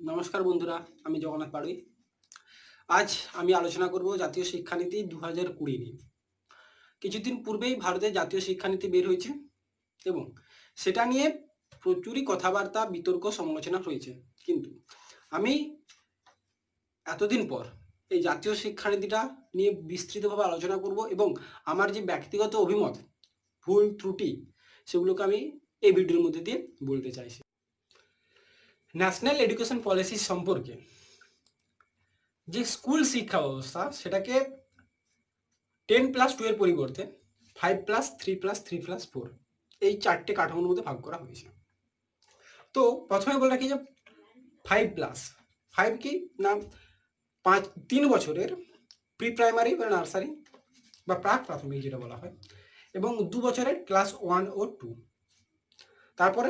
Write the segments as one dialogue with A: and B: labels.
A: নমস্কার বন্ধুরা, আমি জগন্নাথ পাড়ুই। আজ আমি আলোচনা করব জাতীয় শিক্ষানীতি 2020 নিয়ে। কিছুদিন পূর্বেই ভারতের জাতীয় শিক্ষানীতি বের হয়েছে এবং সেটা নিয়ে প্রচুরই কথাবার্তা, বিতর্ক, সমালোচনা হয়েছে। কিন্তু আমি এতদিন পর এই জাতীয় শিক্ষানীতিটা নিয়ে বিস্তৃতভাবে আলোচনা করব এবং আমার যে ব্যক্তিগত অভিমত, ভুল ত্রুটি, সেগুলোকে আমি এই ভিডিওর মধ্যে দিয়ে বলতে চাইছি। ন্যাশনাল এডুকেশন পলিসি সম্পর্কে যে স্কুল শিক্ষা ব্যবস্থা, সেটাকে 10+2 এর পরিবর্তে 5+3+3+4 এই চারটে কাঠামোর মধ্যে ভাগ করা হয়েছে। তো প্রথমে বলে রাখি যে 5+5 কি না, 3 বছরের প্রি প্রাইমারি বা নার্সারি বা প্রাক প্রাথমিক যেটা বলা হয়, এবং 2 বছরের ক্লাস 1 ও 2। তারপরে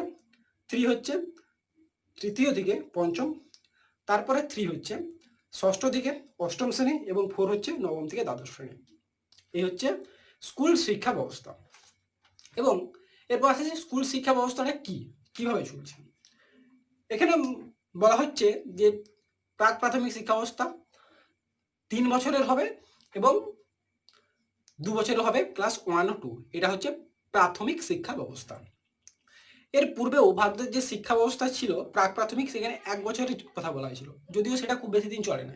A: 3 হচ্ছে তৃতীয় থেকে পঞ্চম, তারপরে 3 হচ্ছে ষষ্ঠ থেকে অষ্টম শ্রেণী এবং 4 হচ্ছে নবম থেকে দ্বাদশ শ্রেণী। এই হচ্ছে স্কুল শিক্ষা ব্যবস্থা। এবং এরপর আসে যে স্কুল শিক্ষা ব্যবস্থাটা কিভাবে চলছে। এখানে বলা হচ্ছে যে প্রাক প্রাথমিক শিক্ষা ব্যবস্থা 3 বছরের হবে এবং 2 বছরের হবে ক্লাস 1 ও 2। এটা হচ্ছে প্রাথমিক শিক্ষা ব্যবস্থা। এর পূর্বেও ভারতের যে শিক্ষা ব্যবস্থা ছিল প্রাক প্রাথমিক, সেখানে 1 বছরের কথা বলা হয়েছিল, যদিও সেটা খুব বেশি দিন চলে না।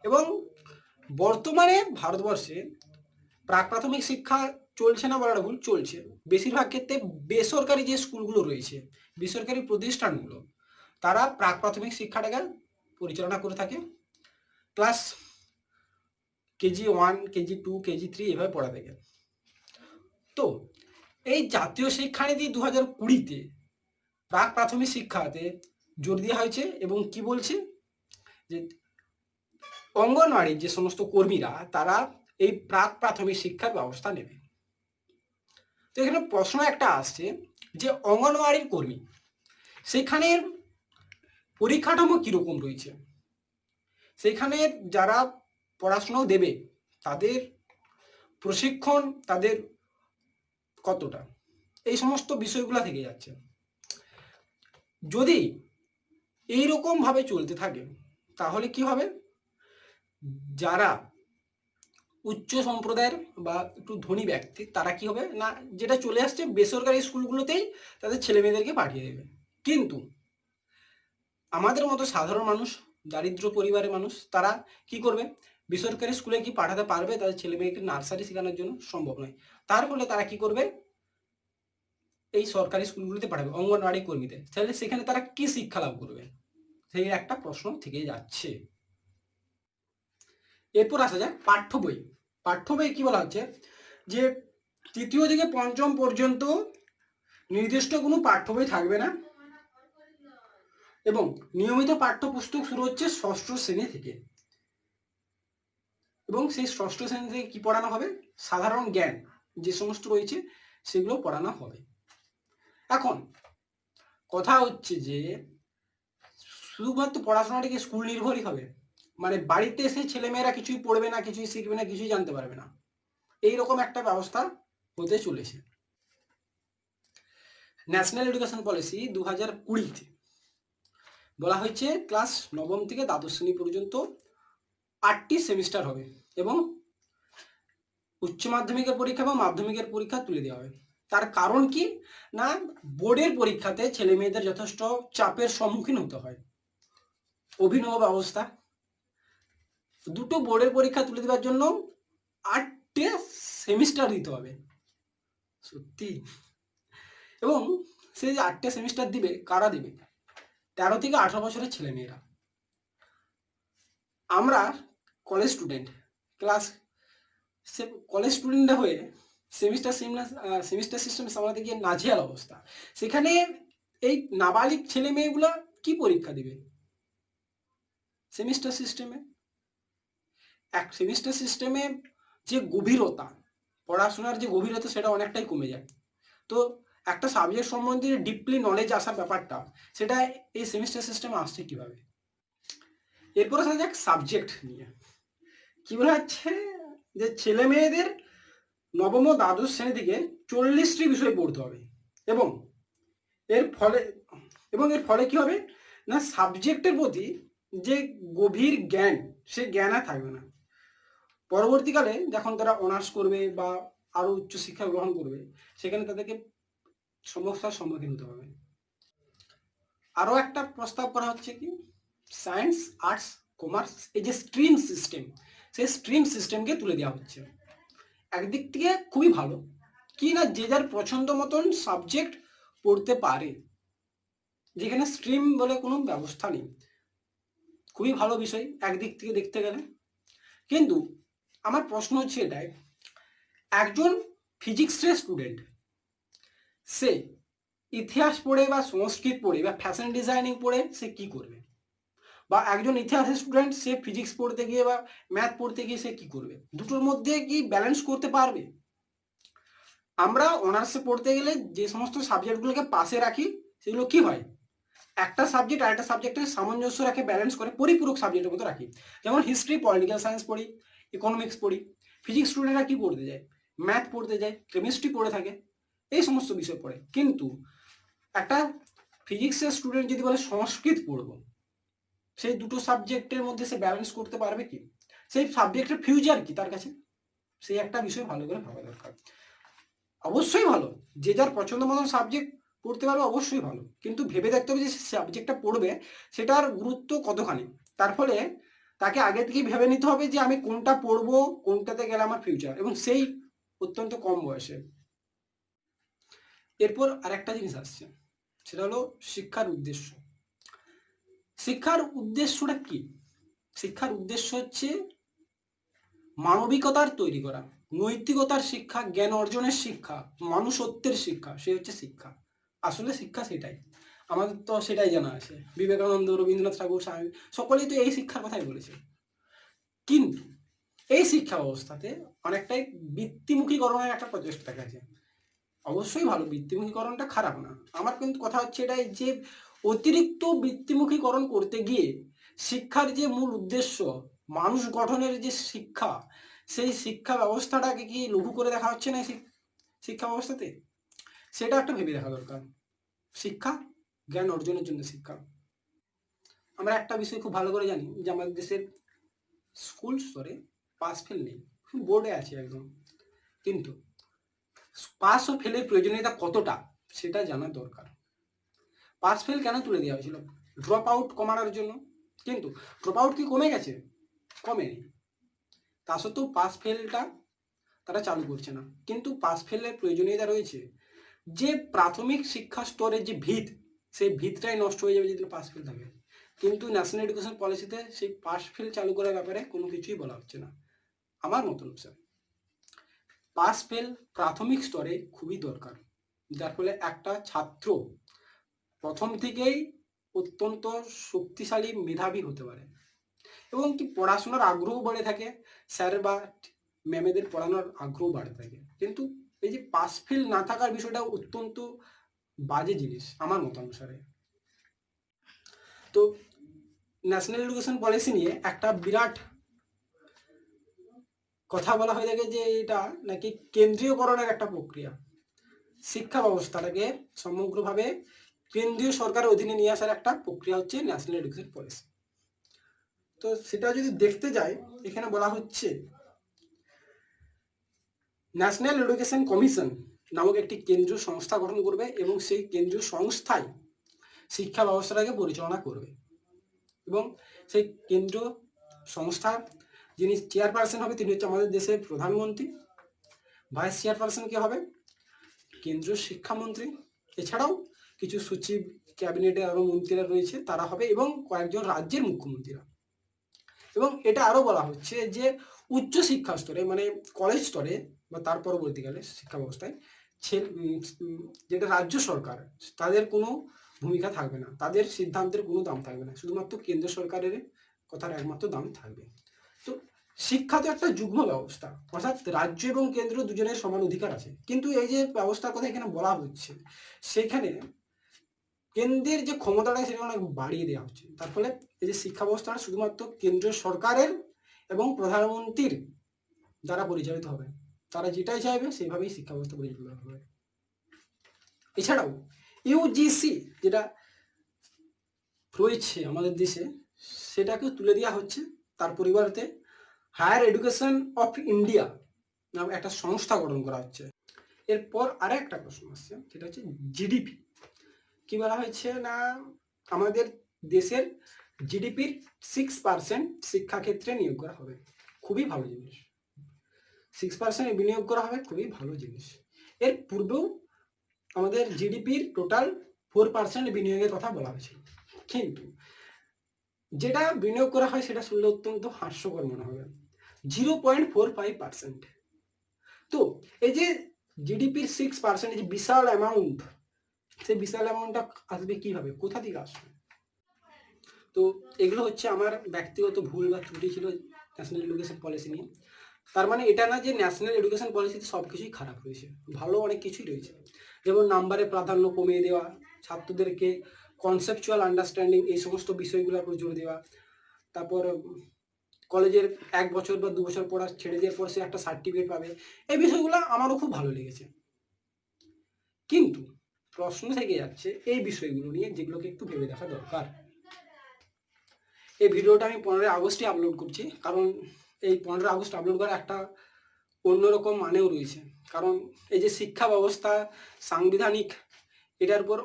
A: এবং বর্তমানে ভারতবর্ষে প্রাক প্রাথমিক শিক্ষা চলছে না বলাটা ভুল, চলছে। বেশিরভাগ ক্ষেত্রে বেসরকারি যে স্কুলগুলো রয়েছে, বেসরকারি প্রতিষ্ঠানগুলো, তারা প্রাক প্রাথমিক শিক্ষাটাকে পরিচালনা করে থাকে। ক্লাস KG1, KG2, KG3 এভাবে পড়া থাকে। তো এই জাতীয় শিক্ষানীতি 2020-তে প্রাক প্রাথমিক শিক্ষাতে জোর দেওয়া হয়েছে এবং কি বলছে যে অঙ্গনওয়াড়ির যে সমস্ত কর্মীরা, তারা এই প্রাক প্রাথমিক শিক্ষার ব্যবস্থা নেবে। তো এখানে প্রশ্ন একটা আসছে যে অঙ্গনওয়াড়ির কর্মী, সেখানে পরিকাঠামো কিরকম রয়েছে, সেখানে যারা পড়াশোনাও দেবে তাদের প্রশিক্ষণ, তাদের কতটা, এই সমস্ত বিষয়গুলো থেকে যাচ্ছে। যদি এইরকম ভাবে চলতে থাকে তাহলে কি হবে, যারা উচ্চ সম্প্রদায়ের বা একটু ধনী ব্যক্তি, তারা কি হবে না, যেটা চলে আসছে বেসরকারি স্কুলগুলোতেই তাদের ছেলে মেয়েদেরকে পাঠিয়ে দেবে। কিন্তু আমাদের মতো সাধারণ মানুষ, দারিদ্র পরিবারের মানুষ, তারা কি করবে, বেসরকারি স্কুলে কি পাঠাতে পারবে তাদের ছেলে মেয়েকে নার্সারি শেখানোর জন্য? সম্ভব নয়। তার ফলে তারা কি করবে, এই সরকারি স্কুলগুলোতে পাঠাবে অঙ্গনওয়াড়ি কর্মীদের। তাহলে সেখানে তারা কি শিক্ষা লাভ করবে, সেই একটা প্রশ্ন থেকে যাচ্ছে। এরপর আসা যায় পাঠ্য বই। পাঠ্য বই কি বলা হচ্ছে যে তৃতীয় থেকে পঞ্চম পর্যন্ত নির্দিষ্ট কোনো পাঠ্য বই থাকবে না এবং নিয়মিত পাঠ্যপুস্তক শুরু হচ্ছে ষষ্ঠ শ্রেণী থেকে। এবং সেই ষষ্ঠ শ্রেণী থেকে কি পড়ানো হবে, সাধারণ জ্ঞান যে সমস্ত রয়েছে সেগুলো পড়ানো হবে। এখন কথা হচ্ছে যে শুধুমাত্র পড়াশোনাটা কি স্কুল নির্ভরই হবে, মানে বাড়িতে এসে ছেলেমেয়েরা কিছুই পড়বে না, কিছুই শিখবে না, কিছুই জানতে পারবে না, এইরকম একটা ব্যবস্থা হতে চলেছে। ন্যাশনাল এডুকেশন পলিসি 2020-তে বলা হয়েছে ক্লাস নবম থেকে দ্বাদশ শ্রেণী পর্যন্ত 8টি সেমিস্টার হবে এবং উচ্চ মাধ্যমিকের পরীক্ষা এবং মাধ্যমিকের পরীক্ষা তুলে দেওয়া হবে। তার কারণ কি না, বোর্ডের পরীক্ষাতে ছেলে মেয়েদের যথেষ্ট চাপের সম্মুখীন হতে হয়। অভিনব ব্যবস্থা, দুটো বোর্ডের পরীক্ষা তুলে দেওয়ার জন্য 8টে সেমিস্টার দিতে হবে, সত্যি। এবং সেই যে 8টে সেমিস্টার দিবে, কারা দিবে, 13 থেকে 18 বছরের ছেলে মেয়েরা। আমরা কলেজ স্টুডেন্ট, ক্লাস কলেজ স্টুডেন্টরা হয়ে সেমিস্টার সিস্টেম সামলাতে গিয়ে নাজেহাল অবস্থা। সেখানে এই নাবালিক ছেলে মেয়েগুলো কি পরীক্ষা দিবে সেমিস্টার সিস্টেমে? এক সেমিস্টার সিস্টেমে যে গভীরতা, পড়াশোনার যে গভীরতা, সেটা অনেকটাই কমে যায়। তো একটা সাবজেক্ট সম্বন্ধে ডিপলি নলেজ আসার ব্যাপারটা, সেটা এই সেমিস্টার সিস্টেমে আসছে কিভাবে? এরপর আসা যাক সাবজেক্ট নিয়ে। কি বলা হচ্ছে যে ছেলে মেয়েদের নবম ও দ্বাদশ শ্রেণী থেকে 40টি বিষয় পড়তে হবে এবং এর ফলে কি হবে না সাবজেক্টের প্রতি যে গভীর জ্ঞান, সেই জ্ঞান আর থাকবে না। পরবর্তীকালে যখন তারা অনার্স করবে বা আরো উচ্চ শিক্ষা গ্রহণ করবে, সেখানে তাদেরকে সমস্যার সম্মুখীন হতে হবে। আরো একটা প্রস্তাব করা হচ্ছে কি, সায়েন্স, আর্টস, কমার্স, এই যে স্ট্রিম সিস্টেম, সেই স্ট্রিম সিস্টেমকে তুলে দেওয়া হচ্ছে। একদিক থেকে খুবই ভালো, কি না যে যার পছন্দ মতন সাবজেক্ট পড়তে পারে, যেখানে স্ট্রিম বলে কোনো ব্যবস্থা নেই। খুবই ভালো বিষয় একদিক থেকে দেখতে গেলে। কিন্তু আমার প্রশ্ন হচ্ছে এটাই, একজন ফিজিক্সের স্টুডেন্ট সে ইতিহাস পড়ে বা সংস্কৃত পড়ে বা ফ্যাশন ডিজাইনিং পড়ে সে কি করবে? বা একজন ইতিহাসের স্টুডেন্ট সে ফিজিক্স পড়তে গিয়ে বা ম্যাথ পড়তে গিয়ে সে কি করবে? দুটোর মধ্যে কি ব্যালেন্স করতে পারবে? আমরা অনার্সে পড়তে গেলে যে সমস্ত সাবজেক্টগুলোকে পাশে রাখি, সেগুলো কি হয়, একটা সাবজেক্ট আরেকটা সাবজেক্টের সামঞ্জস্য রাখে, ব্যালেন্স করে পরিপূরক সাবজেক্টের মতো রাখি। যেমন হিস্ট্রি, পলিটিক্যাল সায়েন্স পড়ি, ইকোনমিক্স পড়ি। ফিজিক্স স্টুডেন্টরা কি পড়তে যায়? ম্যাথ পড়তে যায়, কেমিস্ট্রি পড়ে থাকে, এই সমস্ত বিষয় পড়ে। কিন্তু একটা ফিজিক্সের স্টুডেন্ট যদি বলে সংস্কৃত পড়বো, সেই দুটো সাবজেক্টের মধ্যে সে ব্যালেন্স করতে পারবে কি? সেই সাবজেক্টের ফিউচার কি তার কাছে? সেই একটা বিষয় ভালো করে ভাবা দরকার। অবশ্যই ভালো, যে যার পছন্দ মতন সাবজেক্ট পড়তে পারবে, অবশ্যই ভালো, কিন্তু ভেবে দেখতে হবে যে সাবজেক্টটা পড়বে সেটার গুরুত্ব কতখানি। তার ফলে তাকে আগে থেকেই ভেবে নিতে হবে যে আমি কোনটা পড়বো, কোনটাতে গেলে আমার ফিউচার, এবং সেই অত্যন্ত কম বয়সে। এরপর আরেকটা জিনিস আসছে, সেটা হলো শিক্ষার উদ্দেশ্য। শিক্ষার উদ্দেশ্যটা কি? শিক্ষার উদ্দেশ্য হচ্ছে মানবিকতার তৈরি করা, নৈতিকতার শিক্ষা, জ্ঞান অর্জনের শিক্ষা, মানুষত্বের শিক্ষা, সে হচ্ছে শিক্ষা। আসলে শিক্ষা সেটাই, আমাদের তো সেটাই জানা আছে। বিবেকানন্দ, রবীন্দ্রনাথ ঠাকুর, সকলেই তো এই শিক্ষার কথাই বলেছে। কিন্তু এই শিক্ষা ব্যবস্থাতে অনেকটাই বৃত্তিমুখীকরণের একটা প্রচেষ্টা দেখা যায়। অবশ্যই ভালো, বৃত্তিমুখীকরণটা খারাপ না। আমার কিন্তু কথা হচ্ছে এটাই যে অতিরিক্ত বৃত্তিমুখীকরণ করতে গিয়ে শিক্ষার যে মূল উদ্দেশ্য, মানুষ গঠনের যে শিক্ষা, সেই শিক্ষা ব্যবস্থাটাকে কি লঘু করে দেখা হচ্ছে না শিক্ষা ব্যবস্থাতে? সেটা একটা ভেবে দেখা দরকার। শিক্ষা জ্ঞান অর্জনের জন্য শিক্ষা। আমরা একটা বিষয় খুব ভালো করে জানি যে আমাদের দেশের স্কুল স্তরে পাস ফেল নেই, বোর্ডে আছে একদম। কিন্তু পাস ও ফেলের প্রয়োজনীয়তা কতটা সেটা জানা দরকার। পাস ফেল কেন তুলে দেওয়া হয়েছিল? ড্রপ আউট কমানোর জন্য। কিন্তু ড্রপ আউট কি কমে গেছে? কমেনি। তা সত্ত্বেও পাস ফেলটা তারা চালু করছে না। কিন্তু পাস ফেলের প্রয়োজনীয়তা রয়েছে। যে প্রাথমিক শিক্ষা স্তরের যে ভিত, সেই ভিতটাই নষ্ট হয়ে যাবে যদি পাস ফেল থাকে। কিন্তু ন্যাশনাল এডুকেশন পলিসিতে সেই পাস ফেল চালু করার ব্যাপারে কোনো কিছুই বলা হচ্ছে না আমার মতন স্যার। পাস ফেল প্রাথমিক স্তরে খুবই দরকার, যার ফলে একটা ছাত্র প্রথম থেকেই অত্যন্ত শক্তিশালী মেধাবী হতে পারে এবং কি পড়াশোনার আগ্রহ বেড়ে থাকে, স্যার বা ম্যামেদের পড়ানোর আগ্রহ বাড়তে থাকে। কিন্তু এই যে পাস ফেল না থাকার বিষয়টা অত্যন্ত বাজে জিনিস আমার মতানুসারে। তো ন্যাশনাল এডুকেশন পলিসি নিয়ে একটা বিরাট কথা বলা হয়ে থাকে যে এটা নাকি কেন্দ্রীয়করণের একটা প্রক্রিয়া। শিক্ষা ব্যবস্থাটাকে সমগ্রভাবে কেন্দ্রীয় সরকারের অধীনে নিয়ে আসার একটা প্রক্রিয়া হচ্ছে ন্যাশনাল এডুকেশন পলিসি। তো সেটা যদি দেখতে যাই, এখানে বলা হচ্ছে ন্যাশনাল এডুকেশন কমিশন নামক একটি কেন্দ্রীয় সংস্থা গঠন করবে এবং সেই কেন্দ্রীয় সংস্থায় শিক্ষা ব্যবস্থাটাকে পরিচালনা করবে। এবং সেই কেন্দ্রীয় সংস্থার যিনি চেয়ারপারসন হবে তিনি হচ্ছে আমাদের দেশের প্রধানমন্ত্রী। ভাইস চেয়ারপারসন কে হবে? কেন্দ্রীয় শিক্ষামন্ত্রী। এছাড়াও কিছু সচিব, ক্যাবিনেটের আরো মন্ত্রীরা রয়েছে তারা হবে, এবং কয়েকজন রাজ্যের মুখ্যমন্ত্রীরা। এবং এটা আরো বলা হচ্ছে যে উচ্চ শিক্ষা স্তরে মানে কলেজ স্তরে বা তার পরবর্তীকালে শিক্ষা ব্যবস্থায় যেটা রাজ্য সরকার, তাদের কোনো ভূমিকা থাকবে না, তাদের সিদ্ধান্তের কোনো দাম থাকবে না, শুধুমাত্র কেন্দ্র সরকারের কথার একমাত্র দাম থাকবে। তো শিক্ষা তো একটা যুগ্ম ব্যবস্থা, অর্থাৎ রাজ্য এবং কেন্দ্র দুজনের সমান অধিকার আছে। কিন্তু এই যে ব্যবস্থার কথা এখানে বলা হচ্ছে, সেখানে কেন্দ্রের যে ক্ষমতাটা সেটা অনেক বাড়িয়ে দেওয়া হচ্ছে। তার ফলে এই যে শিক্ষা ব্যবস্থাটা শুধুমাত্র কেন্দ্রীয় সরকারের এবং প্রধানমন্ত্রীর দ্বারা পরিচালিত হবে, তারা যেটাই চাইবে সেইভাবেই শিক্ষা ব্যবস্থা পরিচালিত হবে। এছাড়াও ইউজিসি, যেটা রয়েছে আমাদের দেশে সেটাকে তুলে দেওয়া হচ্ছে, তার পরিবর্তে হায়ার এডুকেশন অফ ইন্ডিয়া নামে একটা সংস্থা গঠন করা হচ্ছে। এরপর আরও একটা প্রশ্ন আসছে, সেটা হচ্ছে জিডিপি। কি বলা হয়েছে না, আমাদের দেশের জিডিপির 6% শিক্ষাক্ষেত্রে নিয়োগ করা হবে। খুবই ভালো জিনিস, 6% বিনিয়োগ করা হবে, খুবই ভালো জিনিস। এর পূর্বেও আমাদের জিডিপির টোটাল 4% বিনিয়োগের কথা বলা হয়েছে, কিন্তু যেটা বিনিয়োগ করা হয় সেটা শুনলে অত্যন্ত হাস্যকর মনে হবে, 0.45%। তো এই যে জিডিপির 6% যে বিশাল অ্যামাউন্ট, সেই বিশাল অ্যামাউন্টটা আসবে কিভাবে, কোথা থেকে আসবে? তো এগুলো হচ্ছে আমার ব্যক্তিগত ভুল বা ত্রুটি ছিল ন্যাশনাল এডুকেশন পলিসি নিয়ে। তার মানে এটা না যে ন্যাশনাল এডুকেশন পলিসিতে সব কিছুই খারাপ হয়েছে, ভালো অনেক কিছুই রয়েছে। যেমন নাম্বারে প্রাধান্য কমিয়ে দেওয়া, ছাত্রদেরকে কনসেপচুয়াল আন্ডারস্ট্যান্ডিং এই সমস্ত বিষয়গুলোর উপর জোর দেওয়া, তারপর কলেজের 1 বছর বা 2 বছর পড়া ছেড়ে দেওয়ার পর সে একটা সার্টিফিকেট পাবে, এই বিষয়গুলো আমারও খুব ভালো লেগেছে। কিন্তু প্রশ্ন থেকে যাচ্ছে এই বিষয়গুলো নিয়ে, যেগুলোকে একটু ভেবে দেখা দরকার। এই ভিডিওটা আমি 15 আগস্টে আপলোড করছি, কারণ এই 15 আগস্ট আপলোড করা একটা অন্যরকম মানেও রয়েছে। কারণ এই যে শিক্ষা ব্যবস্থা সাংবিধানিক, এটার উপর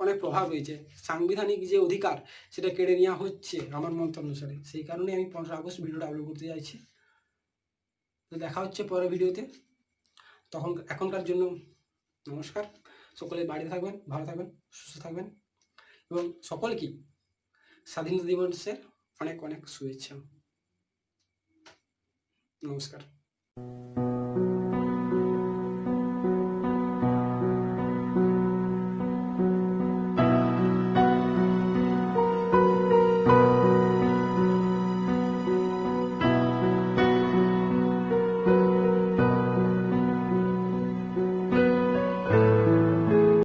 A: অনেক প্রভাব রয়েছে। সাংবিধানিক যে অধিকার সেটা কেড়ে নেওয়া হচ্ছে আমার মত অনুসারে, সেই কারণে আমি 15 আগস্ট ভিডিওটা আপলোড করতে চাইছি। তো দেখা হচ্ছে পরের ভিডিওতে, তখন এখনকার জন্য নমস্কার। সকলে বাড়িতে থাকবেন, ভালো থাকবেন, সুস্থ থাকবেন, এবং সকলকেই স্বাধীনতা দিবসের অনেক অনেক শুভেচ্ছা। নমস্কার।